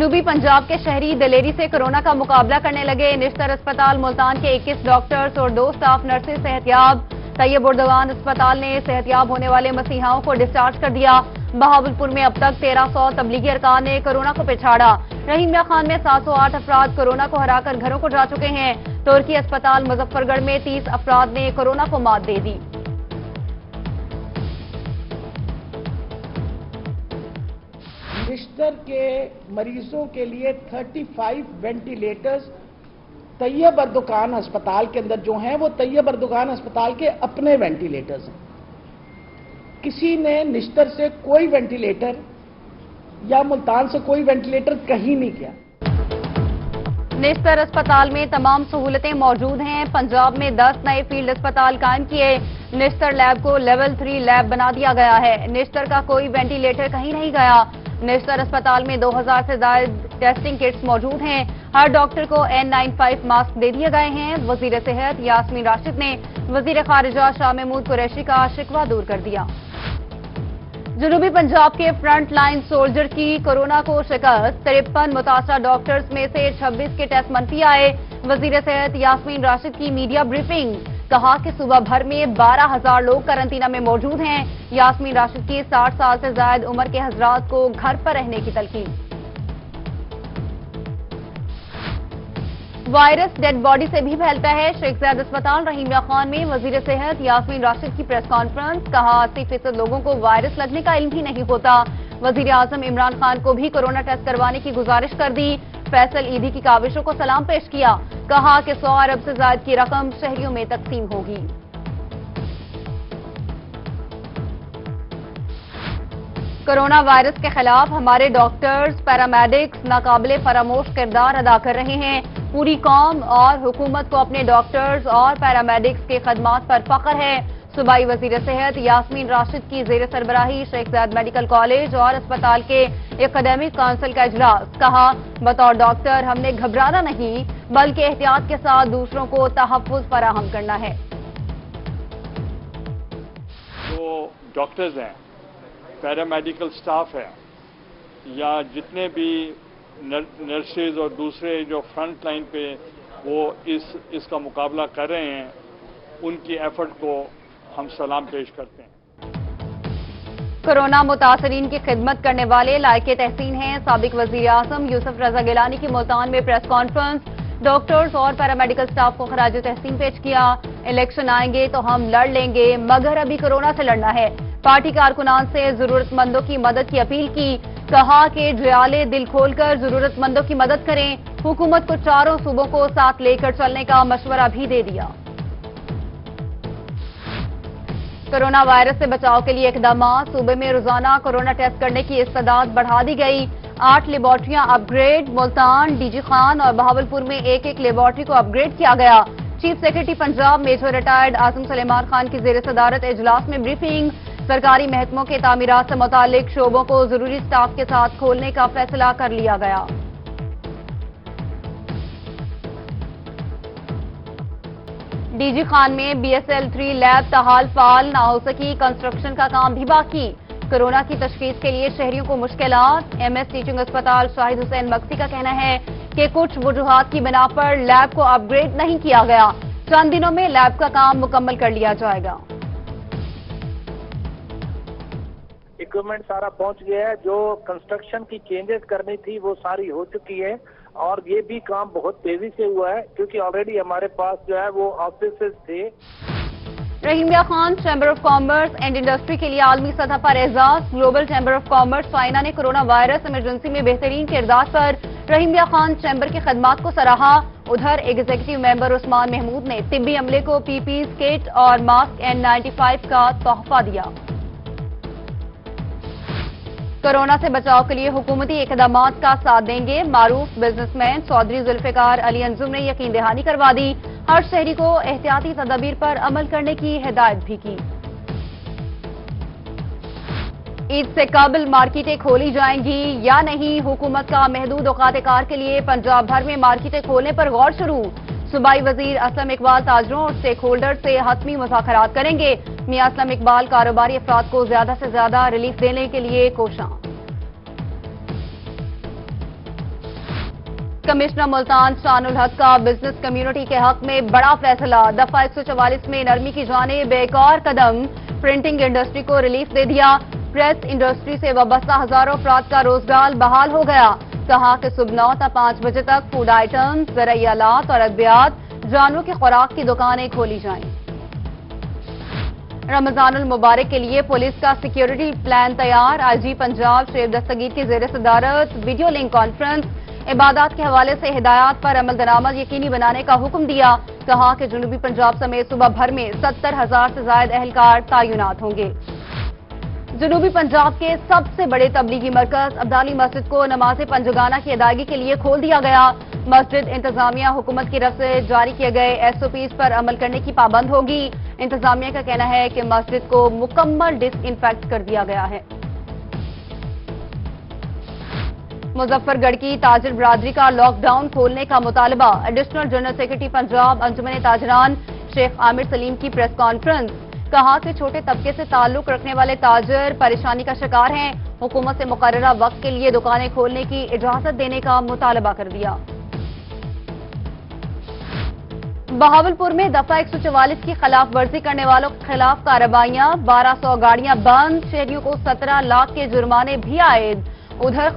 جنوبی پنجاب کے شہری دلیری سے کورونا کا مقابلہ کرنے لگے۔ نشتر اسپتال ملتان کے 21 ڈاکٹرز اور 2 سٹاف نرسز صحتیاب۔ طیب اردوان اسپتال نے صحتیاب ہونے والے مسیحاؤں کو ڈسچارج کر دیا۔ بہاولپور میں اب تک 1300 تبلیغی ارکان نے کورونا کو پچھاڑا۔ رحیمیہ خان میں 708 افراد کورونا کو ہرا کر گھروں کو جا چکے ہیں۔ ترکی اسپتال مظفر گڑھ میں 30 افراد نے کورونا کو مات دے دی۔ نشتر کے مریضوں کے لیے 35 وینٹیلیٹرز طیب اردوان ہسپتال کے اندر جو ہیں وہ طیب اردوان ہسپتال کے اپنے وینٹیلیٹرز ہیں۔ کسی نے نشتر سے کوئی وینٹیلیٹر یا ملتان سے کوئی وینٹیلیٹر کہیں نہیں کیا۔ نشتر اسپتال میں تمام سہولتیں موجود ہیں۔ پنجاب میں 10 نئے فیلڈ اسپتال قائم کیے۔ نشتر لیب کو لیول 3 لیب بنا دیا گیا ہے۔ نشتر کا کوئی وینٹیلیٹر کہیں نہیں گیا۔ نشتر اسپتال میں 2000 سے زائد ٹیسٹنگ کٹس موجود ہیں۔ ہر ڈاکٹر کو N95 ماسک دے دیے گئے ہیں۔ وزیر صحت یاسمین راشد نے وزیر خارجہ شاہ محمود قریشی کا شکوہ دور کر دیا۔ جنوبی پنجاب کے فرنٹ لائن سولجر کی کورونا کو شکست۔ 53 متاثرہ ڈاکٹرز میں سے 26 کے ٹیسٹ منفی آئے۔ وزیر صحت یاسمین راشد کی میڈیا بریفنگ، کہا کہ صوبہ بھر میں 12,000 لوگ قرنطینہ میں موجود ہیں۔ یاسمین راشد کی 60 سال سے زائد عمر کے حضرات کو گھر پر رہنے کی تلقین۔ وائرس ڈیڈ باڈی سے بھی پھیلتا ہے۔ شیخ زاید اسپتال رحیمیہ خان میں وزیر صحت یاسمین راشد کی پریس کانفرنس، کہا 80% لوگوں کو وائرس لگنے کا علم ہی نہیں ہوتا۔ وزیر اعظم عمران خان کو بھی کورونا ٹیسٹ کروانے کی گزارش کر دی۔ فیصل عیدی کی کاوشوں کو سلام پیش کیا، کہا کہ 100 ارب سے زائد کی رقم شہریوں میں تقسیم ہوگی۔ کورونا وائرس کے خلاف ہمارے ڈاکٹرز، پیرامیڈکس ناقابل فراموش کردار ادا کر رہے ہیں۔ پوری قوم اور حکومت کو اپنے ڈاکٹرز اور پیرامیڈکس کے خدمات پر فخر ہے۔ صوبائی وزیر صحت یاسمین راشد کی زیر سربراہی شیخ زاید میڈیکل کالج اور اسپتال کے اکیڈمک کونسل کا اجلاس، کہا بطور ڈاکٹر ہم نے گھبرانا نہیں بلکہ احتیاط کے ساتھ دوسروں کو تحفظ فراہم کرنا ہے۔ جو ڈاکٹرز ہیں، پیرامیڈیکل سٹاف ہے یا جتنے بھی نرسز اور دوسرے جو فرنٹ لائن پہ وہ اس کا مقابلہ کر رہے ہیں، ان کی ایفرٹ کو ہم سلام پیش کرتے ہیں۔ کورونا متاثرین کی خدمت کرنے والے لائق تحسین ہیں۔ سابق وزیر اعظم یوسف رضا گیلانی کی ملتان میں پریس کانفرنس، ڈاکٹرز اور پیرامیڈیکل سٹاف کو خراج تحسین پیش کیا۔ الیکشن آئیں گے تو ہم لڑ لیں گے مگر ابھی کورونا سے لڑنا ہے۔ پارٹی کارکنان سے ضرورت مندوں کی مدد کی اپیل کی، کہا کہ جیالے دل کھول کر ضرورت مندوں کی مدد کریں۔ حکومت کو چاروں صوبوں کو ساتھ لے کر چلنے کا مشورہ بھی دے دیا۔ کورونا وائرس سے بچاؤ کے لیے اقدامات، صوبے میں روزانہ کورونا ٹیسٹ کرنے کی استعداد بڑھا دی گئی۔ 8 لیبارٹریاں upgrade, Multan, D G Khan اور بہاولپور میں ایک لیبارٹری کو اپ گریڈ کیا گیا۔ Chief secretary Punjab major retired Azam Sulaiman Khan کی زیر صدارت اجلاس میں بریفنگ، سرکاری محکموں کے تعمیرات سے متعلق شعبوں کو ضروری سٹاف کے ساتھ کھولنے کا فیصلہ کر لیا گیا۔ ڈی جی خان میں BSL-3 لیب تاحال فعال نہ ہو سکی، کنسٹرکشن کا کام بھی باقی۔ کورونا کی تشخیص کے لیے شہریوں کو مشکلات۔ MS ٹیچنگ اسپتال شاہد حسین مکسی کا کہنا ہے کہ کچھ وجوہات کی بنا پر لیب کو اپ گریڈ نہیں کیا گیا۔ چند دنوں میں لیب کا کام مکمل کر لیا جائے گا۔ اکوپمنٹ سارا پہنچ گیا ہے، جو کنسٹرکشن کی چینجز کرنی تھی وہ ساری ہو چکی ہے اور یہ بھی کام بہت تیزی سے ہوا ہے کیونکہ آلریڈی ہمارے پاس جو ہے وہ آفیسز تھے۔ Rahimia Khan chamber of commerce and industry کے لیے عالمی سطح پر اعزاز۔ Global chamber of commerce China نے کورونا وائرس ایمرجنسی میں بہترین کردار پر رحیمیہ خان چیمبر کی خدمات کو سراہا۔ ادھر ایگزیکٹو ممبر عثمان محمود نے طبی عملے کو PPE کٹ اور ماسک N95 کا تحفہ دیا۔ کورونا سے بچاؤ کے لیے حکومتی اقدامات کا ساتھ دیں گے، معروف بزنس مین چودھری ذوالفقار علی انجم نے یقین دہانی کروا دی۔ ہر شہری کو احتیاطی تدابیر پر عمل کرنے کی ہدایت بھی کی۔ عید سے قبل مارکیٹیں کھولی جائیں گی یا نہیں، حکومت کا محدود اوقات کار کے لیے پنجاب بھر میں مارکیٹیں کھولنے پر غور شروع۔ صوبائی وزیر اسلم اقبال تاجروں اور سٹیک ہولڈر سے حتمی مذاکرات کریں گے۔ میاں اسلم اقبال کاروباری افراد کو زیادہ سے زیادہ ریلیف دینے کے لیے کوشاں۔ कमिश्नर मुल्तान शानुल हक का बिजनेस कम्युनिटी के हक में बड़ा फैसला। दफा 144 में नरमी की जानिब एक और कदम, प्रिंटिंग इंडस्ट्री को रिलीफ दे दिया। प्रेस इंडस्ट्री से वाबस्ता हजारों अफराद का रोजगार बहाल हो गया। कहा कि सुबह 9 से 5 बजे तक फूड आइटम्स, ज़राई आलात और अद्वियात, जानवरों की खुराक की दुकानें खोली जाएं। रमजानुल मुबारक के लिए पुलिस का सिक्योरिटी प्लान तैयार। आईजी पंजाब शेर दस्तगीर की जेर सदारत वीडियो लिंक कॉन्फ्रेंस, इबादत के हवाले से हिदायत पर अमल दरामद यकीनी बनाने का हुक्म दिया। कहा कि जनूबी पंजाब समेत सूबा भर में 70,000 से ज्यादा अहलकार तैनात होंगे। जनूबी पंजाब के सबसे बड़े तबलीगी मरकज अब्दाली मस्जिद को नमाज पंजगाना की अदायगी के लिए खोल दिया गया। मस्जिद इंतजामिया हुकूमत की तरफ से जारी किए गए SOPs पर अमल करने की पाबंद होगी। इंतजामिया का कहना है कि मस्जिद को मुकम्मल डिसइंफेक्ट कर दिया गया है। मुजफ्फरगढ़ की ताजिर बरादरी का लॉकडाउन खोलने का मुतालबा। एडिशनल जनरल सेक्रेटरी पंजाब अंजुमन ताजरान शेख आमिर सलीम की प्रेस कॉन्फ्रेंस। कहा कि छोटे तबके से ताल्लुक रखने वाले ताजिर परेशानी का शिकार हैं। हुकूमत से मुकर्ररा वक्त के लिए दुकानें खोलने की इजाजत देने का मुतालबा कर दिया। बहावलपुर में दफा 144 की खिलाफ वर्जी करने वालों के खिलाफ कार्रवाइयां। 1200 गाड़ियां बंद, शहरियों को 17 लाख के जुर्माने भी आयद। उधर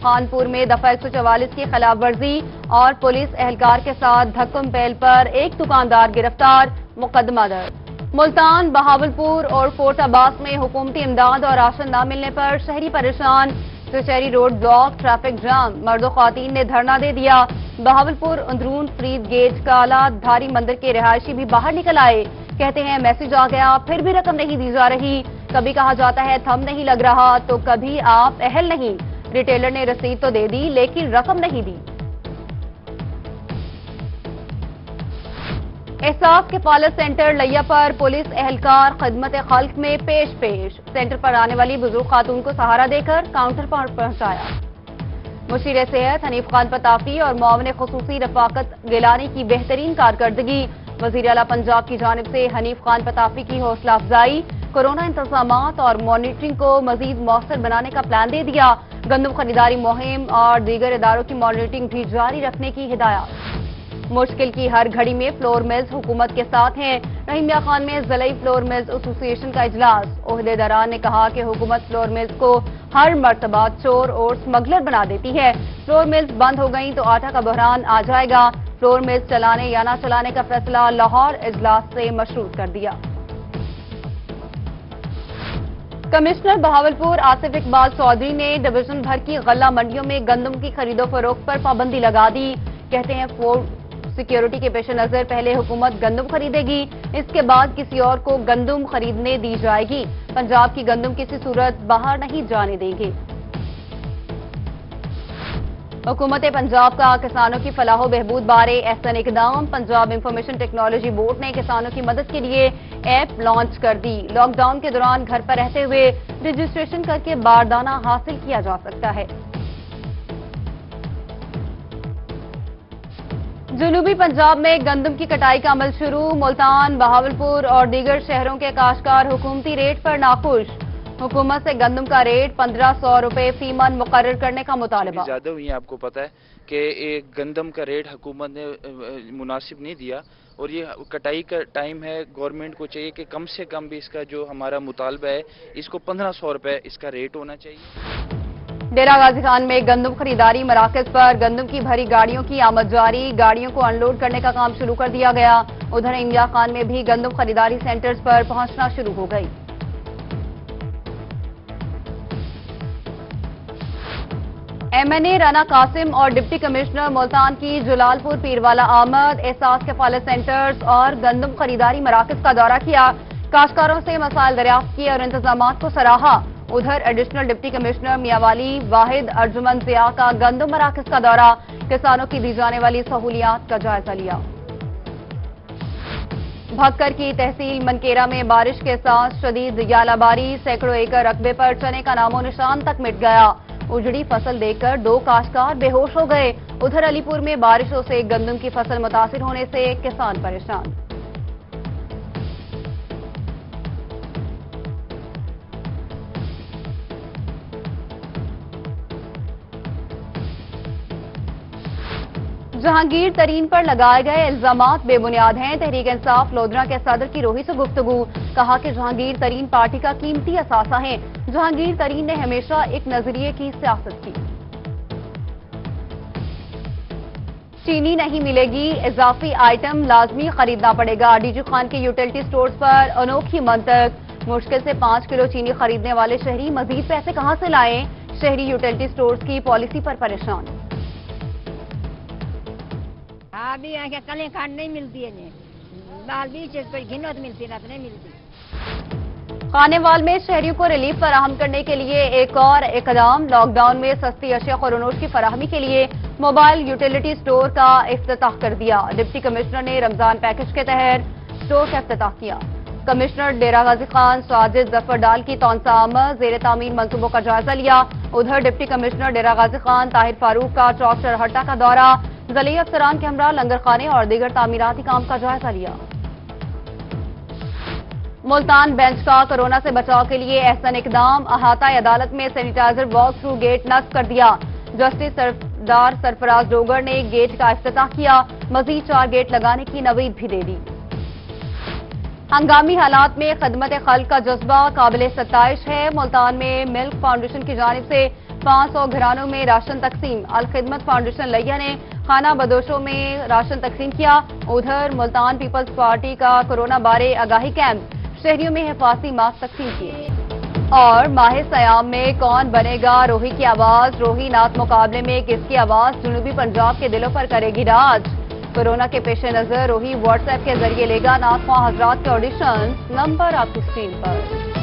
खानपुर में दफा 144 की खिलाफ वर्जी और पुलिस एहलकार के साथ धक्कम पहल पर एक दुकानदार गिरफ्तार, मुकदमा दर्ज। मुल्तान, बहावलपुर और फोर्ट अब्बास में हुकूमती इमदाद और राशन न मिलने पर शहरी परेशान। कचहरी रोड ब्लॉक, ट्रैफिक जाम, मर्द ख्वातीन ने धरना दे दिया। बहावलपुर अंदरून फरीद गेट काला धारी मंदिर के रिहायशी भी बाहर निकल आए। कहते हैं मैसेज आ गया, फिर भी रकम नहीं दी जा रही। कभी कहा जाता है थंब नहीं लग रहा, तो कभी आप अहल नहीं। रिटेलर ने रसीद तो दे दी लेकिन रकम नहीं दी। एहसास किफालत सेंटर लिया पर पुलिस एहलकार खिदमत खल्क में पेश। सेंटर पर आने वाली बुजुर्ग खातून को सहारा देकर काउंटर पर पहुंचाया। मुशीर सेहत हनीफ खान पताफी और मुआवन खुसूसी रफाकत गिलानी की बेहतरीन कारकर्दगी। वजीर आला पंजाब की जानिब से हनीफ खान पताफी की हौसला अफजाई। कोरोना इंतजामात और मॉनिटरिंग को मजीद मौसर बनाने का प्लान दे दिया। गंदम खरीदारी मुहिम और दीगर इदारों की मॉनिटरिंग भी जारी रखने की हिदायत। मुश्किल की हर घड़ी में फ्लोर मिल्स हुकूमत के साथ हैं। रहीमिया खान में ज़िलाई फ्लोर मिल्स एसोसिएशन का इजलास। ओहदेदारान ने कहा कि हुकूमत फ्लोर मिल्स को हर मर्तबा चोर और स्मगलर बना देती है। फ्लोर मिल्स बंद हो गई तो आटा का बहरान आ जाएगा। फ्लोर मिल्स चलाने या न चलाने का फैसला लाहौर इजलास से मशरूत कर दिया। कमिश्नर बहावलपुर आसिफ इकबाल चौधरी ने डिवीजन भर की गल्ला मंडियों में गंदम की खरीदो फरोख्त पर पाबंदी लगा दी। कहते हैं फूड सिक्योरिटी के पेश नजर पहले हुकूमत गंदम खरीदेगी, इसके बाद किसी और को गंदम खरीदने दी जाएगी। पंजाब की गंदम किसी सूरत बाहर नहीं जाने देंगे। हुकूमत पंजाब का किसानों की फलाह बहबूद बारे एहसन इकदाम। पंजाब इंफॉर्मेशन टेक्नोलॉजी बोर्ड ने किसानों की मदद के लिए ऐप लॉन्च कर दी। लॉकडाउन के दौरान घर पर रहते हुए रजिस्ट्रेशन करके बारदाना हासिल किया जा सकता है। जनूबी पंजाब में गंदम की कटाई का अमल शुरू। मुल्तान, बहावलपुर और दीगर शहरों के काश्तकार हुकूमती रेट पर नाखुश। हुकूमत से गंदम का रेट 1500 रुपए फी मन मुकर्रर करने का मुतालबा। ज्यादा हुई है, आपको पता है कि एक गंदम का रेट हुकूमत ने मुनासिब नहीं दिया और ये कटाई का टाइम है। गवर्नमेंट को चाहिए कि कम से कम भी इसका जो हमारा मुतालबा है इसको 1500 रुपए इसका रेट होना चाहिए। डेरा गाजी खान में गंदम खरीदारी मराकज पर गंदम की भरी गाड़ियों की आमद जारी। गाड़ियों को अनलोड करने का काम शुरू कर दिया गया। उधर इमया खान में भी गंदम खरीदारी सेंटर्स पर पहुंचना शुरू हो गई। MNA राना कासिम और डिप्टी कमिश्नर मुल्तान की जलालपुर पीरवाला आमद। एहसास किफालत सेंटर्स और गंदम खरीदारी मराकज का दौरा किया। काश्तकारों से मसाइल दरियाफ्त किए और इंतजामात को सराहा। उधर एडिशनल डिप्टी कमिश्नर मियावाली वाहिद अर्जुमन जिया का गंदम मराकज का दौरा, किसानों की दी जाने वाली सहूलियात का जायजा लिया। भक्कर की तहसील मनकेरा में बारिश के साथ शदीद यालाबारी। सैकड़ों एकड़ रकबे पर चने का नामो निशान तक मिट गया। उजड़ी फसल देखकर 2 काश्तकार बेहोश हो गए। उधर अलीपुर में बारिशों से गंदम की फसल मुतासिर होने से किसान परेशान। जहांगीर तरीन पर लगाए गए इल्जामात बेबुनियाद हैं। तहरीक इंसाफ लोधरा के सदर की रोही से गुफ्तगू, कहा कि जहांगीर तरीन पार्टी का कीमती असासा है। जहांगीर तरीन ने हमेशा एक नजरिए की सियासत की। चीनी नहीं मिलेगी, इजाफी आइटम लाजमी खरीदना पड़ेगा। डीजी खान के यूटिलिटी स्टोर्स पर अनोखी मंतक, मुश्किल से 5 किलो चीनी खरीदने वाले शहरी मजीद पैसे कहां से लाएं? शहरी यूटिलिटी स्टोर्स की पॉलिसी पर परेशान। अभी यहाँ के कलें खान नहीं मिलती है, दाल भी घिनौत मिलती रात नहीं मिलती। खानेवाल में शहरियों को रिलीफ फराहम करने के लिए एक और इकदाम, लॉकडाउन में सस्ती अशिया खुरनोश की फराहमी के लिए मोबाइल यूटिलिटी स्टोर का इफ्तिताह कर दिया। डिप्टी कमिश्नर ने रमजान पैकेज के तहत स्टोर का इफ्तिताह किया। कमिश्नर डेरा गाजी खान साजिद जफर डाल की तौंसा आमद, जेर तामीर मंसूबों का जायजा लिया। उधर डिप्टी कमिश्नर डेरा गाजी खान ताहिर फारूक का चौक चरहट्टा का दौरा, जली अफसरान के हमरा लंगर खाने और दीगर तामीराती काम का जायजा लिया। मुल्तान बेंच का कोरोना से बचाव के लिए एहसन इकदाम, अहाता अदालत में सैनिटाइजर वॉक थ्रू गेट नस्ब कर दिया। जस्टिस सरदार सरफराज डोगर ने गेट का इफ्तिताह किया, मजीद 4 गेट लगाने की नवीद भी दे दी। हंगामी हालात में खिदमत खल्क का जज्बा काबिल सत्ताइश है। मुल्तान में मिल्क फाउंडेशन की जानिब से 500 घरानों में राशन तकसीम। अल खिदमत फाउंडेशन लिया ने खाना बदोशों में राशन तकसीम किया। उधर मुल्तान पीपल्स पार्टी का कोरोना बारे आगाही कैंप, शहरियों में हिफाजती मास्क तकसीम किए। और माह सयाम में कौन बनेगा रोही की आवाज, रोही नात मुकाबले में किसकी आवाज जनूबी पंजाब के दिलों पर करेगी राज। कोरोना के पेश नजर रोही व्हाट्सएप के जरिए लेगा नात ख्वाह हजरात के ऑडिशन, नंबर आपकी स्क्रीन पर।